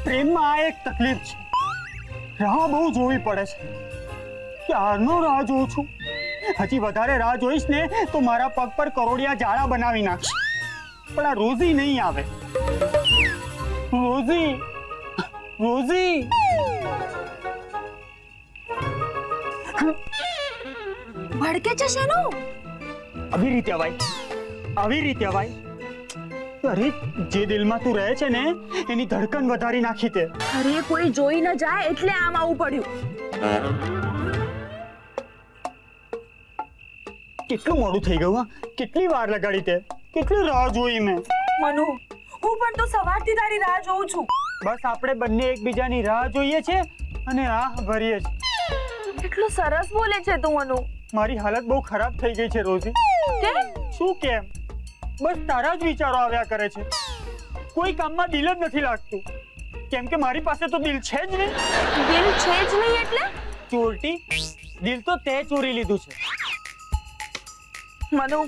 પ્રેમમાં આ એક તકલીફ છે, રાહ બહુ જોવી પડે છે. ક્યારનો રાહ જોઉં છું. હજી વધારે રાહ જોઈશ ને તો મારા પગ પર કરોડિયા જાળા બનાવી નાખશે. પણ આ રોઝી નહીં આવે. Rosy, rosy. ભડકે છે શેનું? આવી રીતે અવાય, આવી રીતે અવાય. અરે જે દિલમાં તું રહે છે ને એની ધડકન વધારી નાખી તે. અરે કોઈ જોઈ ન જાય એટલે આમ આવું પડ્યું. કેટલું મોડું થઈ ગયું. હા, કેટલી વાર લગાડી તે, કેટલી રાહ જોઈ મેં. મનુ, હું પણ તો સવારથી તારી રાહ જોઉં છું. બસ આપણે બંને એકબીજાની રાહ જોઈએ છે અને રાહ ભરીએ છીએ. કેટલું સરસ બોલે છે તું મનુ. મારી હાલત બહુ ખરાબ થઈ ગઈ છે રોઝી. કેમ? શું કેમ? બસ તારા જ વિચારો આવ્યા કરે છે. કોઈ કામમાં દિલ જ નથી લાગતું. કેમ કે મારી પાસે તો દિલ છે જ નહીં. દિલ છે જ નહીં એટલે? ચોરટી, દિલ તો તે ચોરી લીધું છે. મનુ,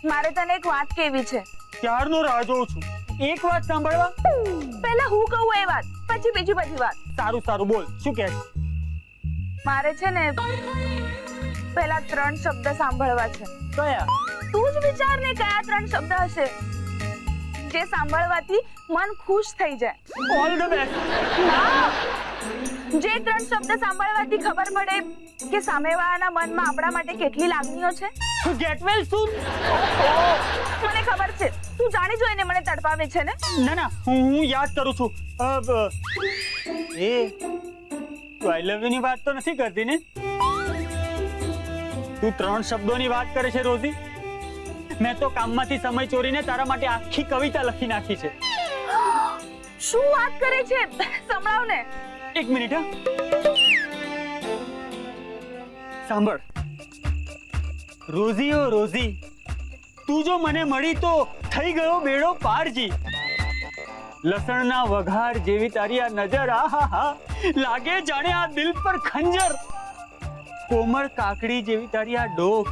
મારે તને એક વાત કહેવી છે. ક્યારનો રાહ જોઉં છું. એક વાત સાંભળવા. પહેલા હું કહું એ વાત, પછી બીજી બધી વાત. સારું સારું બોલ, શું કહે? મારે છે ને પહેલા 3 શબ્દ સાંભળવા છે. કયા? તું જ વિચાર ને કયા 3 શબ્દ હશે જે સાંભળવાથી મન ખુશ થઈ જાય. All the best. ના, જે 3 શબ્દ સાંભળવાથી ખબર પડે કે સામેવાળાના મનમાં આપણા માટે કેટલી લાગણીઓ છે. ગેટ વેલ સૂન. મને ખબર છે તું જાણી જોઈને મને તડપાવે છે ને. ના ના, હું યાદ કરું છું. એ તું આઈ લવ યુ ની વાત તો નથી કરતી ને? તું 3 શબ્દોની વાત કરે છે રોઝી. મેં તો કામમાંથી સમય ચોરીને તારા માટે આખી કવિતા લખી નાખી છે. શું વાત કરે છે? સંભળાવ ને. એક મિનિટ. હા, સાંભળ. રોઝી ઓ રોઝી, તું જો મને મળી તો થઈ ગયો બેડો પારજી. લસણના વઘાર જેવી તારી આ નજર, આહા, લાગે જાણે આ દિલ પર ખંજર. કોમળ કાકડી જેવી તારી આ ડોક,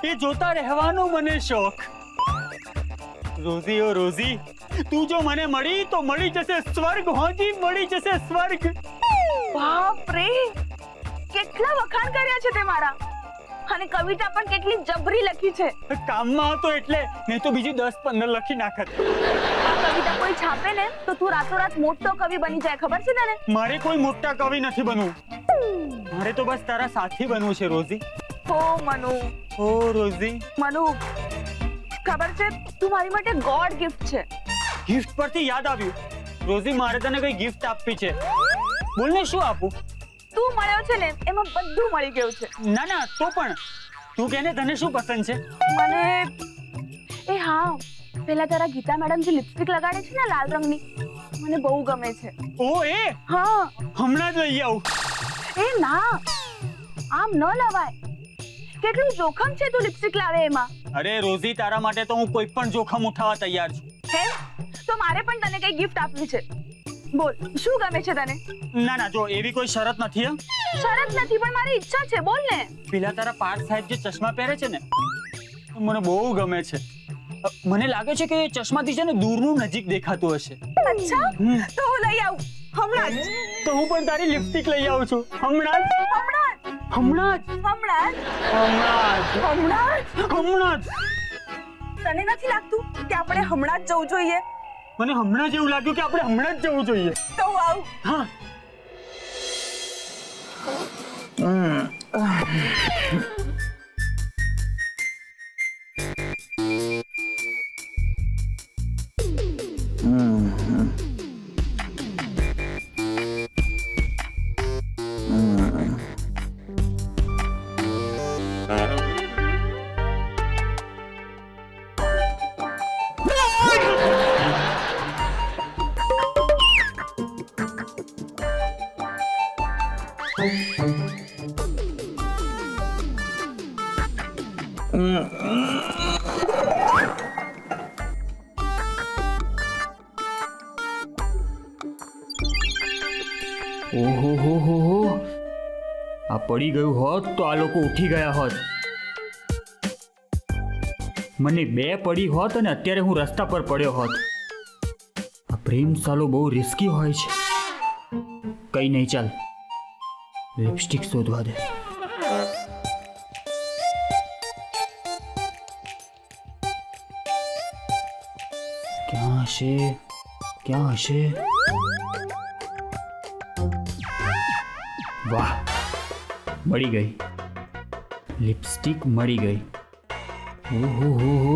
એ જોતા રહેવાનો મને શોખ. રોઝી ઓ રોઝી, તું જો મને મળી તો મળી જશે સ્વર્ગ. હોજી, મળી જશે સ્વર્ગ. બાપ રે, કેટલા વખાણ કર્યા છે તે મારા. અને કવિતા પણ કેટલી જબરી લખી છે. કામમાં હતો એટલે, નહીં તો બીજી 10-15 લખી નાખત. આ કવિતા કોઈ છાપે ને તો તું રાતોરાત મોટો કવિ બની જાય, ખબર છે તને? મારે કોઈ મોટા કવિ નથી બનવું. મારે તો બસ તારા સાથી બનવું છે રોઝી. હો મનુ. ઓ રોઝી. મનુ, ખબર છે તું મારી માટે ગોડ ગિફ્ટ છે. ગિફ્ટ પરથી યાદ આવ્યું. રોઝી, મારે તને કઈ ગિફ્ટ આપવી છે. બોલ ને, શું આપું? તું મળ્યો છે ને એમાં બધું મળી ગયું છે. ના ના, તો પણ તું કહે ને, તને શું પસંદ છે? મને એ હા, પેલા તારા ગીતા મેડમ જે લિપસ્ટિક લગાડે છે ને લાલ રંગની, મને બહુ ગમે છે. ઓ એ? હા, હમણાં જ લઈ આવું. એ ના, આમ ન લવાય. કેટલું જોખમ છે તું લિપસ્ટિક લાવે એમાં. અરે રોઝી, તારા માટે તો હું કોઈ પણ જોખમ ઉઠાવવા તૈયાર છું. હે, તો મારે પણ તને કઈ ગિફ્ટ આપવી છે. બોલ, શું ગમે છે તને? ના ના, જો એવી કોઈ શરત નથી. શરત નથી, પણ મારી ઈચ્છા છે. બોલ ને. પેલા તારા પાર્થ સાહેબ જે ચશ્મા પહેરે છે ને, મને બહુ ગમે છે. મને લાગે છે કે એ ચશ્માથી છે ને દૂરનું નજીક દેખાતું હશે. અચ્છા, તો હું લઈ આવું હમણાં જ. તો હું પણ તારી લિપસ્ટિક લઈ આવું છું હમણાં જ. હમણાં જ? હમણાં જ. હમણાં જ? હમણાં જ. હમણાં જ? હમણાં જ. તને નથી લાગતું કે આપણે હમણાં જ જવું જોઈએ? મને હમણાં જ એવું લાગ્યું કે આપણે હમણાં જ જવું જોઈએ. તો હું આવું. હા. ઓહો હો હો હો, આ પડી ગયું હોત તો આ લોકો ઉઠી ગયા હોત. મને બે પડી હોત અને અત્યારે હું રસ્તા પર પડ્યો હોત. આ પ્રેમ સાલો બહુ રિસ્કી હોય છે. કઈ નહીં, ચાલ લિપસ્ટિક શોધવા દે. ક્યાં હશે, ક્યાં હશે? વાહ, મળી ગઈ. લિપસ્ટિક મળી ગઈ. ઓહો હો હો,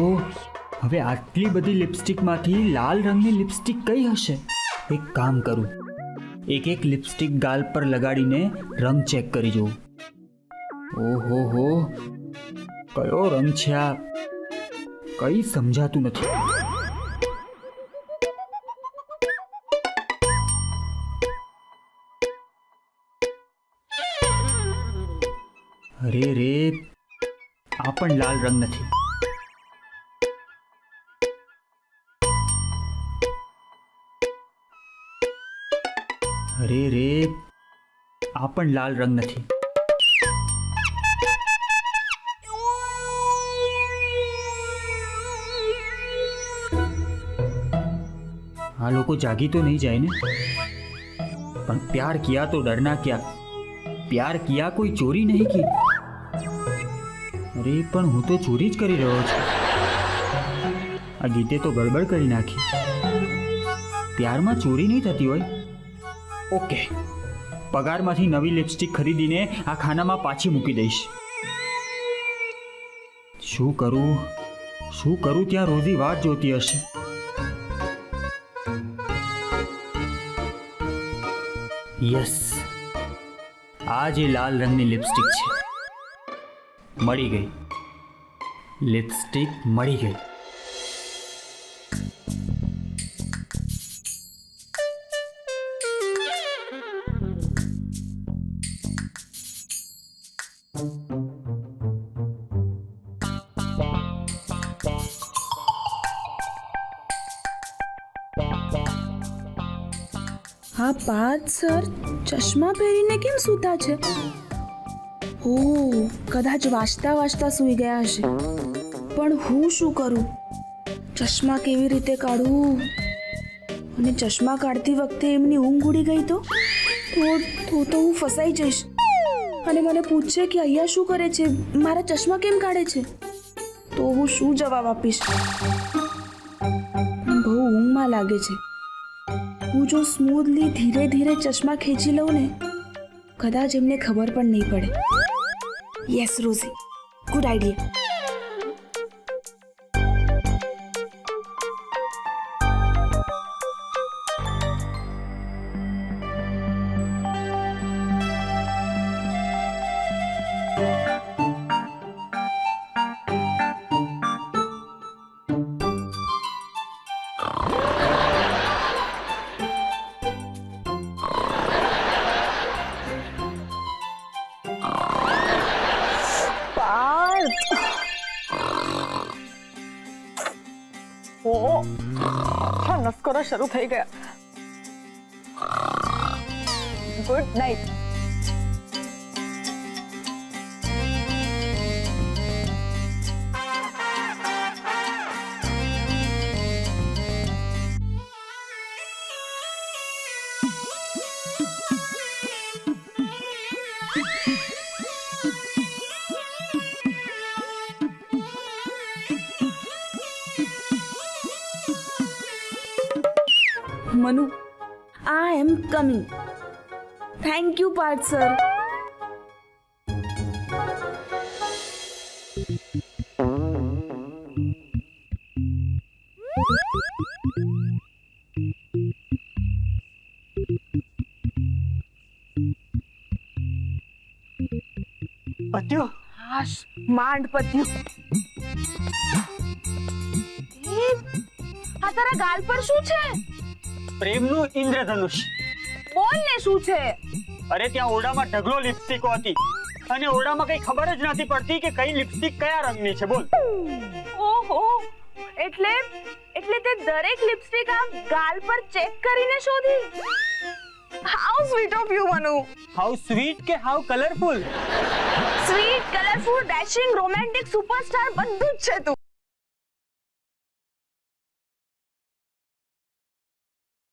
હવે આટલી બધી લિપસ્ટિકમાંથી લાલ રંગની લિપસ્ટિક કઈ હશે? એક કામ કરું, એક એક લિપસ્ટિક ગાલ પર લગાડીને રંગ ચેક કરી જોઉં. ઓહો હો, કયો રંગ છે આ? કઈ સમજાતું નથી. અરે રે, આ પણ લાલ રંગ નથી. અરે રે, આ પણ લાલ રંગ નથી. આ લોકો જાગી તો નહીં જાય ને? પણ પ્યાર કિયા તો ડરના ક્યા? प्यार किया कोई चोरी नहीं की. अरे पण હું તો ચોરી જ કરી રહ્યો છું. આ ગીતે તો ગડબડ કરી નાખી. પ્યારમાં ચોરી નહીં થતી હોય. ઓકે, પગારમાંથી નવી લિપસ્ટિક ખરીદીને આ ખાનામાં પાછી મૂકી દઈશ. શું કરું ત્યાં રોજી વાટ જોતી હશે. યસ, આ જે લાલ રંગની લિપસ્ટિક છે, મળી ગઈ. લિપસ્ટિક મળી ગઈ. હા પાર્થ સર ચશ્મા પહેરીને કેમ સૂતા છે? ઓહ, કદાચ વાંચતા વાંચતા સૂઈ ગયા હશે. પણ હું શું કરું? ચશ્મા કેવી રીતે કાઢું? અને ચશ્મા કાઢતી વખતે એમની ઊંઘ ઉડી ગઈ તો હું ફસાઈ જઈશ. અને મને પૂછશે કે અહીંયા શું કરે છે, મારા ચશ્મા કેમ કાઢે છે, તો હું શું જવાબ આપીશ? બહુ ઊંઘમાં લાગે છે. હું જો સ્મૂથલી ધીરે ધીરે ચશ્મા ખેંચી લઉં ને, કદાચ એમને ખબર પણ નહીં પડે. Yes Rosie, good idea. નસ્કોરા શરૂ થઈ ગયા. Good night. Manu, I am coming. Thank you, Parth sir. પત્યો? હાશ, માંડ પત્યું. આ તારા ગાલ પર શું છે? પ્રેમનું ઇન્દ્રધનુષ. બોલ ને શું છે? અરે ત્યાં ઓરડામાં ઢગલો લિપસ્ટિકો હતી અને ઓરડામાં કઈ ખબર જ નથી પડતી કે કઈ લિપસ્ટિક કયા રંગની છે. બોલ. ઓહો, એટલે તે દરેક લિપસ્ટિક આ ગાલ પર ચેક કરીને શોધી. How sweet of you Manu. How sweet કે how colourful? Sweet, colourful, dashing, romantic, superstar બધું જ છે તું.